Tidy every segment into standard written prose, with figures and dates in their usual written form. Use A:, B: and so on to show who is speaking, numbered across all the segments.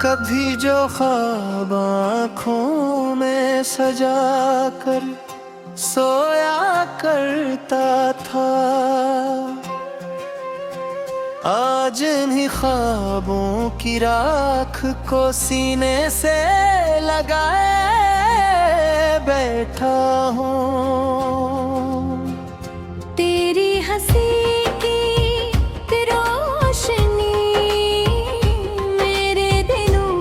A: कभी जो ख्वाब आँखों में सजा कर सोया करता था, आज इन्हीं ख्वाबों की राख को सीने से लगाए बैठा हूँ।
B: तेरी हंसी की रोशनी मेरे दिलों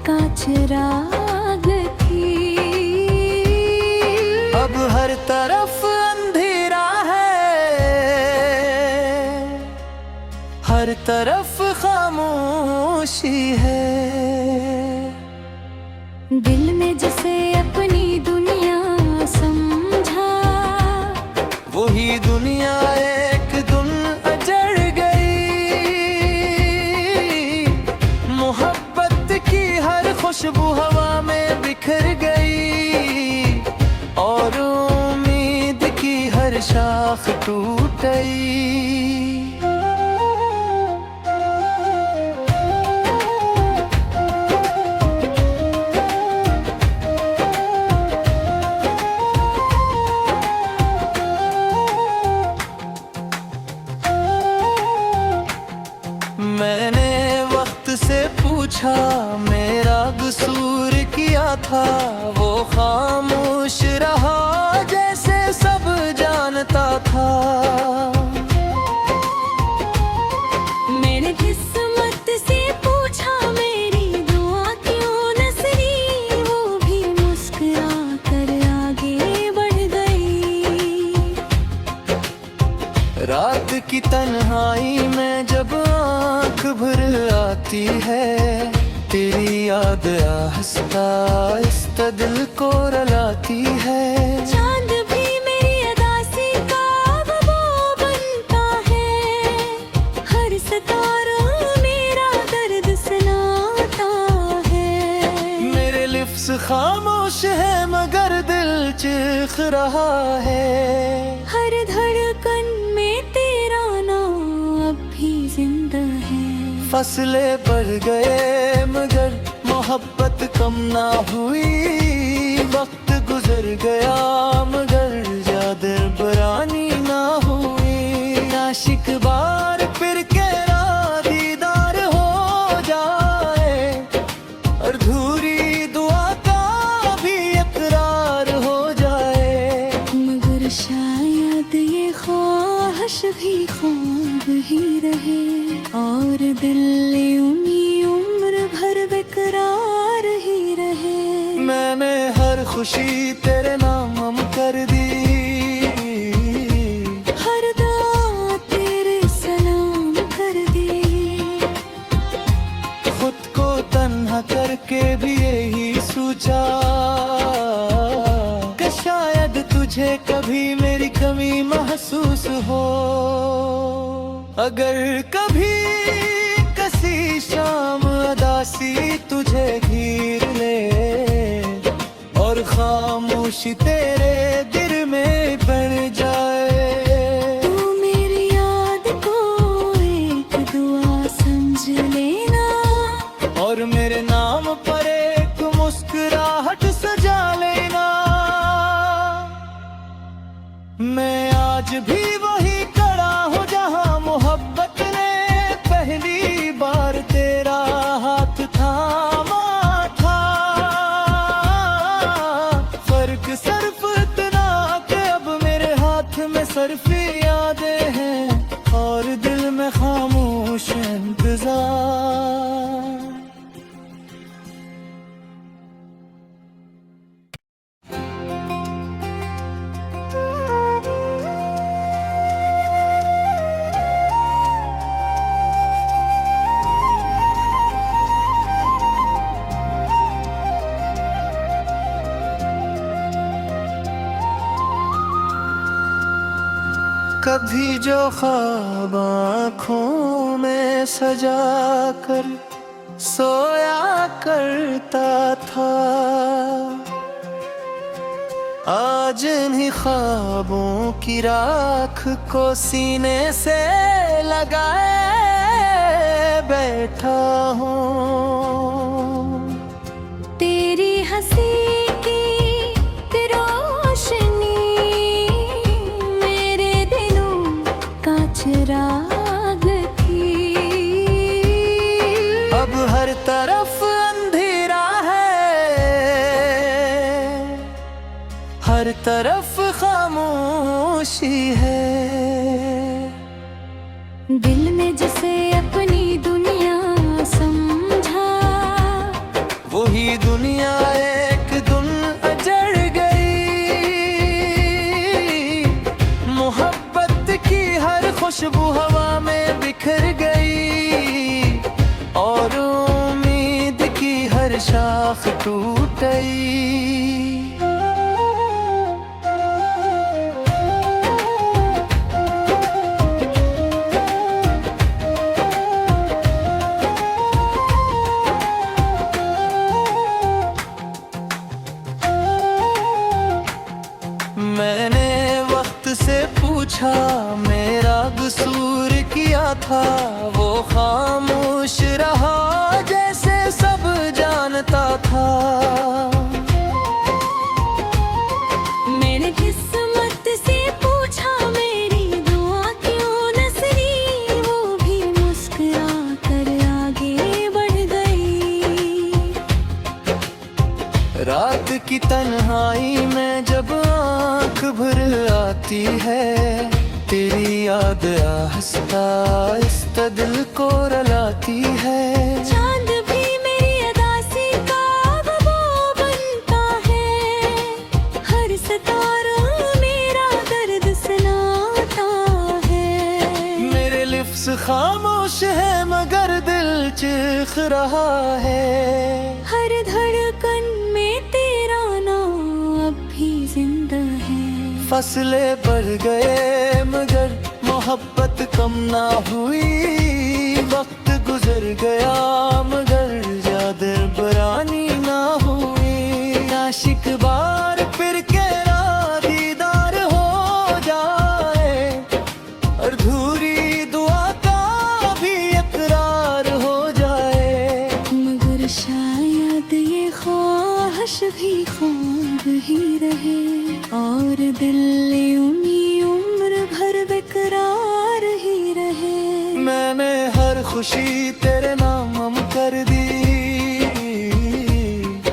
B: का चिराग थी।
A: अब हर तरफ अंधेरा है, हर तरफ खामोशी है।
B: दिल में जिसे अपनी दुनिया समझा,
A: वही दुनिया एक दिन अजड़ गई। मोहब्बत की हर खुशबू हवा में बिखर गई और उम्मीद की हर शाख टूट गई। मैंने वक्त से पूछा मेरा कसूर किया था, वो खामोश रहा जैसे सब जानता था।
B: मैंने किस्मत से पूछा मेरी दुआ क्यों नजरी, वो भी मुस्कुरा कर आगे बढ़ गई।
A: रात की तन्हाई में जब आँख भर आती है, तेरी याद आहिस्ता आहिस्ता दिल को रुलाती है।
B: चांद भी मेरी अदासी का अब वो बनता है, हर सितारा मेरा दर्द सुनाता है।
A: मेरे लिफ्ज़ खामोश है मगर दिल चीख रहा है।
B: हर धड़कन में तेरा नाम अब भी जिंदा है।
A: फसलें बढ़ गए मगर मोहब्बत कम ना हुई। वक्त गुजर गया मगर यादें पुरानी ना हुई। आशिक बार फिर कह दीदार हो जाए, और अधूरी दुआ का भी इकरार हो जाए।
B: मगर शायद ये ख्वाहिश भी ख्वाब ही रहे, और दिल यूं उम्र भर बेकरार ही रहे।
A: मैंने हर खुशी तेरे नाम कर दी,
B: हर दुआ तेरे सलाम कर दी।
A: खुद को तन्हा करके भी यही सोचा कि शायद तुझे कभी मेरी कमी महसूस हो। अगर कभी किसी शाम उदासी तुझे घेर ले और खामोशी तेरे दिल में बढ़ जाए,
B: तू मेरी याद को एक दुआ समझ लेना,
A: और मेरे नाम पर एक मुस्कुराहट सजा लेना। मैं आज भी वही खड़ा हूँ जहाँ मोहब्बत ने पहली बार तेरा हाथ थामा था। फर्क सिर्फ इतना कि अब मेरे हाथ में सिर्फ यादें हैं और दिल में खामोश इंतजार। कभी जो ख्वाब आँखों में सजा कर सोया करता था, आज इन्हीं ख्वाबों की राख को सीने से लगाए बैठा हूँ।
B: हंसी की रोशनी मेरे दिलों का चिराग थी।
A: अब हर तरफ अंधेरा है, हर तरफ खामोशी है।
B: दिल में जिसे अपनी दुनिया समझा,
A: वही दुनिया एक दिन अजड़ गई। मोहब्बत की हर खुशबू हवा में बिखर गई, और उम्मीद की हर शाख टूट गई। मैंने वक्त से पूछा मेरा कसूर किया था, वो खामोश रहा जैसे सब जानता था।
B: मैंने किस्मत से पूछा मेरी दुआ क्यों नसरी, वो भी मुस्कुरा कर आगे बढ़ गई।
A: रात की तन्हाई में जब आँख भर आती है, तेरी याद आहिस्ता आहिस्ता दिल को रुलाती है।
B: चांद भी मेरी अदासी का वो बनता है, हर सितारा मेरा दर्द सुनाता है।
A: मेरे लिफ्ज़ खामोश है मगर दिल चीख रहा है।
B: हर धड़कन में तेरा नाम अब भी जिंदा है।
A: फसले बढ़ गए मगर मोहब्बत कम ना हुई। वक्त गुजर गया मगर याद पुरानी ना हुई। आशिक बार फिर के दीदार हो जाए, अधूरी दुआ का भी इकरार हो जाए।
B: मगर शायद ये ख्वाहिश भी ख्वाब ही रहे, और दिल यूं उम्र भर बेकरार ही रहे।
A: मैंने हर खुशी तेरे नाम कर दी,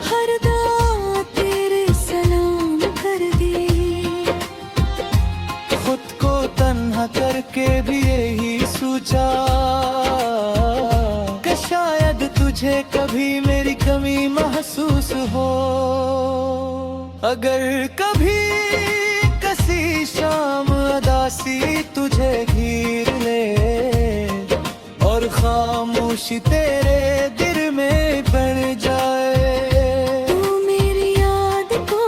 B: हर दुआ तेरे सलाम कर दी।
A: खुद को तन्हा करके भी यही सोचा कि शायद तुझे कभी मेरी कमी महसूस हो। अगर कभी किसी शाम उदासी तुझे घेर ले, और खामोशी तेरे दिल में बढ़ जाए,
B: तू मेरी याद को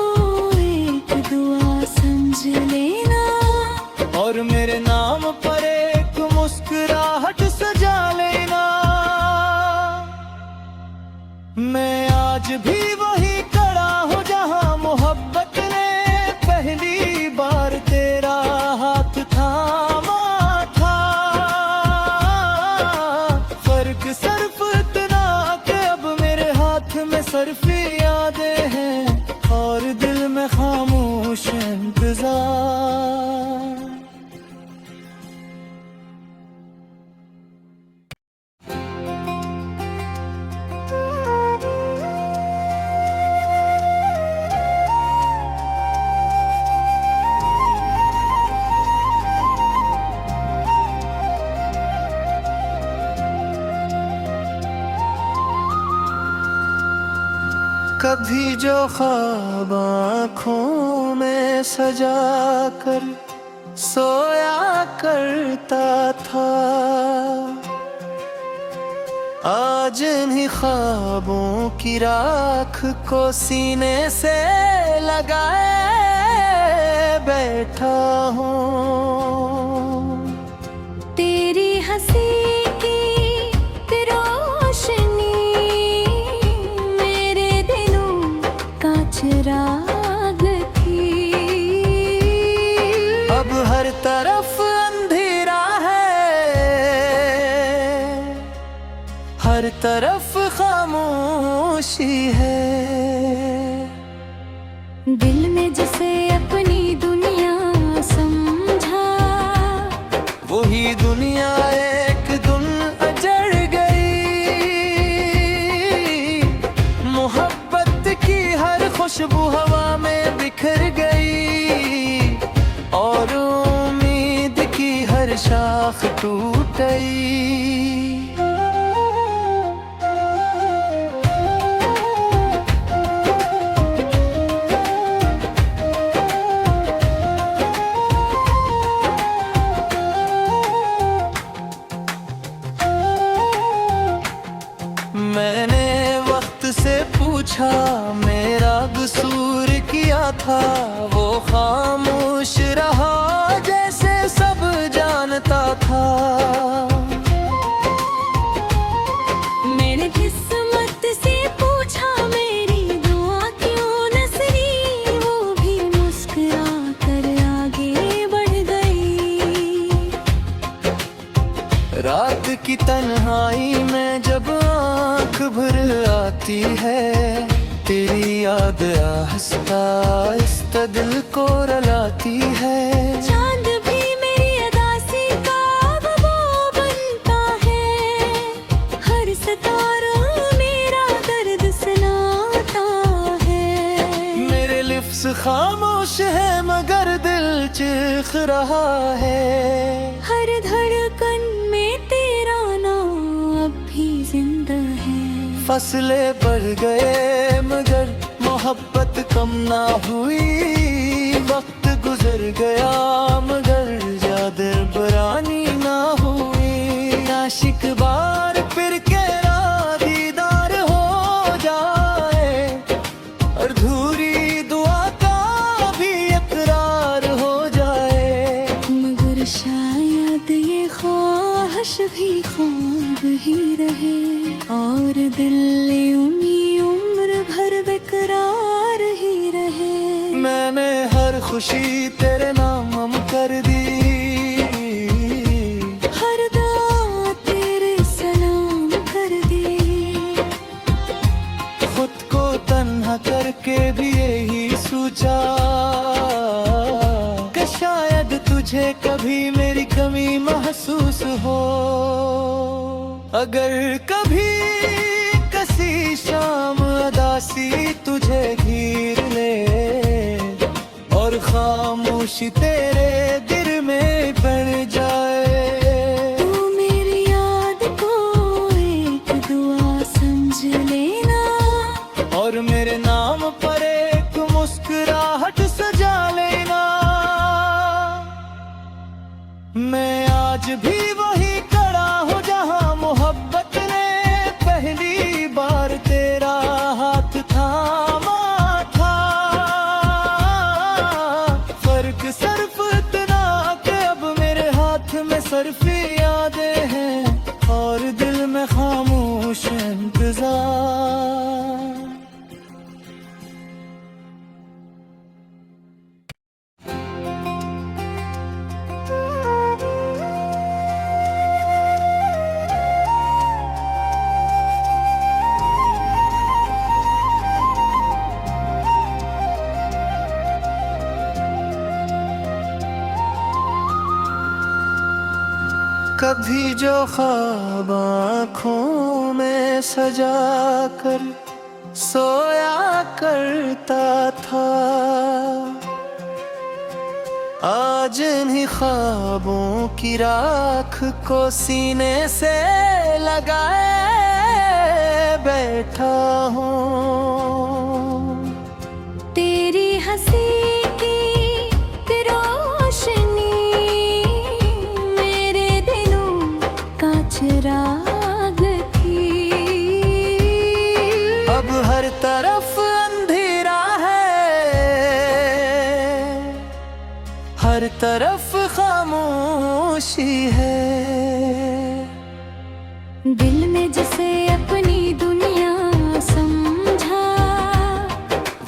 B: एक दुआ समझ लेना,
A: और मेरे नाम पर एक मुस्कुराहट सजा लेना। मैं आज भी वही खड़ा हूँ जहाँ मोहब्बत ने पहली बार तेरा हाथ थामा था। फर्क सिर्फ इतना कि अब मेरे हाथ में सिर्फ यादें हैं, और दिल में खामोश इंतजार। कभी जो ख्वाब आँखों में सजा कर सोया करता था, आज इन्हीं ख्वाबों की राख को सीने से लगाए बैठा हूँ।
B: तेरी हंसी की रोशनी मेरे दिलों का चिराग थी।
A: अब हर तरफ अंधेरा है, हर तरफ खामोशी है।
B: दिल में जिसे अपनी दुनिया समझा,
A: वही दुनिया एक दिन अजड़ गई। मोहब्बत की हर खुशबू हवा में बिखर गई और उम्मीद की हर शाख टूट गई। मैंने वक्त से पूछा मेरा कसूर किया था, वो खामोश रहा जैसे सब जानता था।
B: मैंने किस्मत से पूछा मेरी दुआ क्यों नजरी, वो भी मुस्कुरा कर आगे बढ़ गई।
A: रात की तन्हाई में जब आँख भर आती है, तेरी याद आहिस्ता आहिस्ता दिल को रुलाती है।
B: चांद भी मेरी अदासी का वो बनता है, हर सितारा मेरा दर्द सुनाता है।
A: मेरे लिफ्स खामोश है मगर दिल चीख रहा है।
B: हर धड़कन में तेरा नाम अब भी जिंदा है।
A: फसले बढ़ गए मगर मोहब्बत कम ना हुई। वक्त गुजर गया मगर ज्यादा पुरानी ना हुई। आशिक बार फिर के दीदार हो जाए, अधूरी दुआ का भी इकरार हो जाए।
B: मगर शायद ये ख्वाहिश भी ख्वाब ही रहे और दिल उम्र भर बेकरार ही रहे।
A: मैंने हर खुशी तेरे नाम कर दी,
B: हर दुआ तेरे सलाम कर दी।
A: खुद को तन्हा करके भी यही सोचा कि शायद तुझे कभी मेरी कमी महसूस हो। अगर कभी किसी शाम अदासी तुझे घेर ले और खामोशी तेरे दिल में पड़ जाए,
B: तू मेरी याद को एक दुआ समझ लेना
A: और मेरे नाम पर एक मुस्कुराहट सजा लेना। मैं आज भी वही खड़ा हूँ जहाँ मोहब्बत ने पहली बार तेरा हाथ थामा था। फर्क सिर्फ इतना कि अब मेरे हाथ में सिर्फ यादें हैं और दिल में खामोश इंतजार। कभी जो ख्वाब आँखों में सजा कर सोया करता था, आज इन्हीं ख्वाबों की राख को सीने से लगाए बैठा हूँ।
B: तेरी हंसी की रोशनी मेरे दिलों का चिराग थी।
A: अब हर तरफ अंधेरा है, हर तरफ खामोशी है।
B: दिल में जिसे अपनी दुनिया समझा,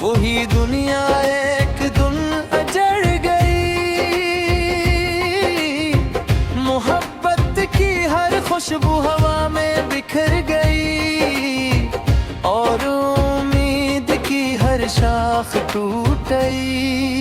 A: वही दुनिया एक दिन अजड़ गई। मोहब्बत की हर खुशबू हवा में बिखर गई और उम्मीद की हर शाख टूट गई।